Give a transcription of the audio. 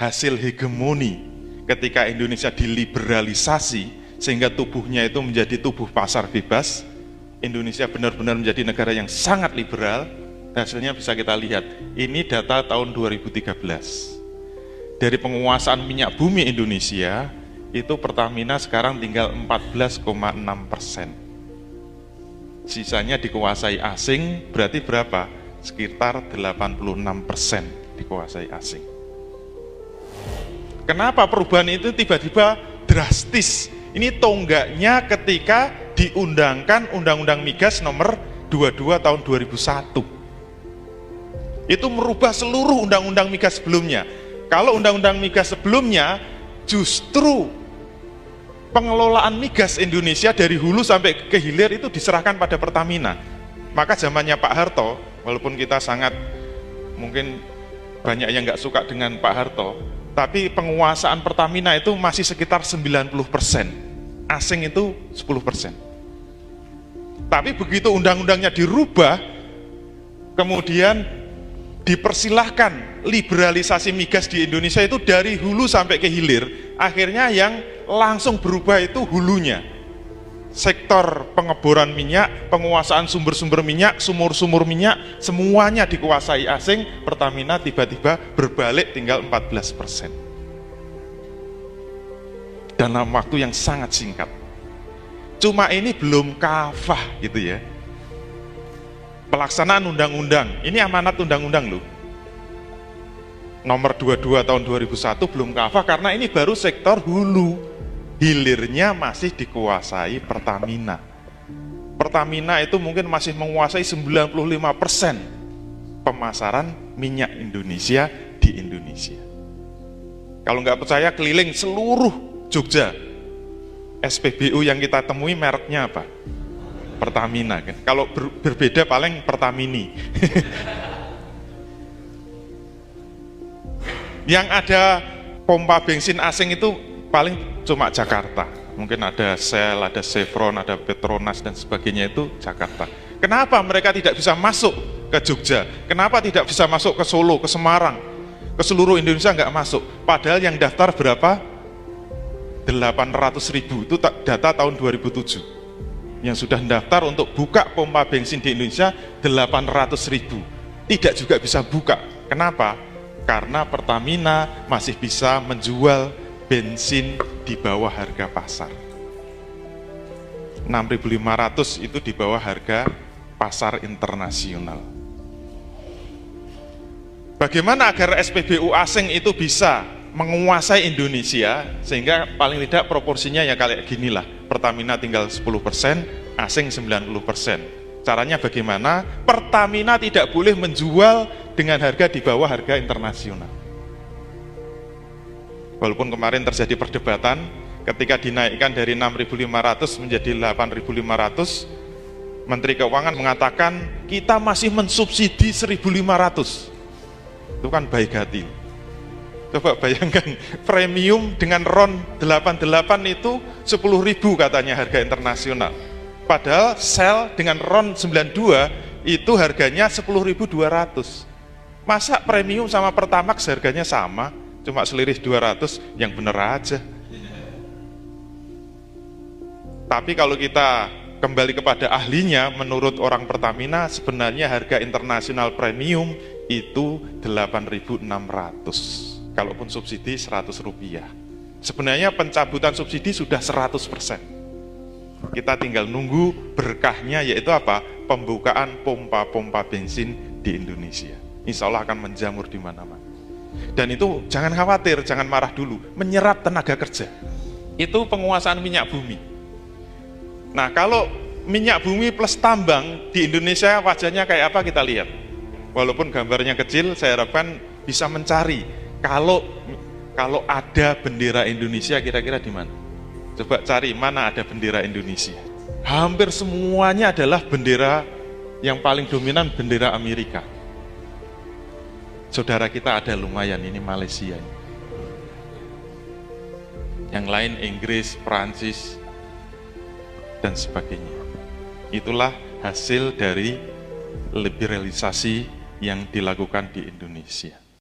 hasil hegemoni ketika Indonesia diliberalisasi sehingga tubuhnya itu menjadi tubuh pasar bebas. Indonesia benar-benar menjadi negara yang sangat liberal. Hasilnya bisa kita lihat. Ini data tahun 2013. Dari penguasaan minyak bumi Indonesia, itu Pertamina sekarang tinggal 14,6%. Sisanya dikuasai asing, berarti berapa? Sekitar 86% dikuasai asing. Kenapa perubahan itu tiba-tiba drastis? Ini tonggaknya ketika diundangkan Undang-Undang Migas nomor 22 tahun 2001. Itu merubah seluruh Undang-Undang Migas sebelumnya. Kalau Undang-Undang Migas sebelumnya justru pengelolaan migas Indonesia dari hulu sampai ke hilir itu diserahkan pada Pertamina. Maka zamannya Pak Harto, walaupun kita sangat mungkin banyak yang nggak suka dengan Pak Harto, tapi penguasaan Pertamina itu masih sekitar 90%, asing itu 10%. Tapi begitu undang-undangnya dirubah, kemudian dipersilahkan liberalisasi migas di Indonesia itu dari hulu sampai ke hilir, akhirnya yang langsung berubah itu hulunya. Sektor pengeboran minyak, penguasaan sumber-sumber minyak, sumur-sumur minyak, semuanya dikuasai asing. Pertamina tiba-tiba berbalik tinggal 14%. Dalam waktu yang sangat singkat. Cuma ini belum kafah gitu ya. Pelaksanaan undang-undang, ini amanat undang-undang loh. Nomor 22 tahun 2001 belum kafah karena ini baru sektor hulu. Hilirnya masih dikuasai Pertamina. Pertamina itu mungkin masih menguasai 95% pemasaran minyak Indonesia di Indonesia. Kalau nggak percaya keliling seluruh Jogja, SPBU yang kita temui mereknya apa? Pertamina kan. Kalau berbeda paling Pertamini. Yang ada pompa bensin asing itu paling cuma Jakarta. Mungkin ada Shell, ada Chevron, ada Petronas dan sebagainya, itu Jakarta. Kenapa mereka tidak bisa masuk ke Jogja? Kenapa tidak bisa masuk ke Solo, ke Semarang? Ke seluruh Indonesia nggak masuk. Padahal yang daftar berapa? 800.000, itu data tahun 2007. Yang sudah mendaftar untuk buka pompa bensin di Indonesia 800.000. Tidak juga bisa buka. Kenapa? Karena Pertamina masih bisa menjual bensin di bawah harga pasar. 6.500 itu di bawah harga pasar internasional. Bagaimana agar SPBU asing itu bisa menguasai Indonesia sehingga paling tidak proporsinya ya kayak ginilah. Pertamina tinggal 10%, asing 90%. Caranya bagaimana? Pertamina tidak boleh menjual dengan harga di bawah harga internasional. Walaupun kemarin terjadi perdebatan ketika dinaikkan dari 6.500 menjadi 8.500, Menteri Keuangan mengatakan kita masih mensubsidi 1.500. Itu kan baik hati. Coba bayangkan, premium dengan RON 88 itu 10.000 katanya harga internasional. Padahal Shell dengan RON 92 itu harganya 10.200. Masa premium sama Pertamax harganya sama? Cuma selisih 200, yang bener aja. Tapi kalau kita kembali kepada ahlinya, menurut orang Pertamina sebenarnya harga internasional premium itu 8.600. Kalaupun subsidi 100 rupiah. Sebenarnya pencabutan subsidi sudah 100%. Kita tinggal nunggu berkahnya, yaitu apa? Pembukaan pompa-pompa bensin di Indonesia. Insya Allah akan menjamur di mana-mana. Dan itu jangan khawatir, jangan marah dulu, menyerap tenaga kerja. Itu penguasaan minyak bumi. Nah, kalau minyak bumi plus tambang di Indonesia wajahnya kayak apa kita lihat. Walaupun gambarnya kecil, saya harapkan bisa mencari kalau ada bendera Indonesia kira-kira di mana. Coba cari mana ada bendera Indonesia. Hampir semuanya adalah bendera, yang paling dominan bendera Amerika. Saudara kita ada lumayan, ini Malaysia. Yang lain Inggris, Prancis, dan sebagainya. Itulah hasil dari liberalisasi yang dilakukan di Indonesia.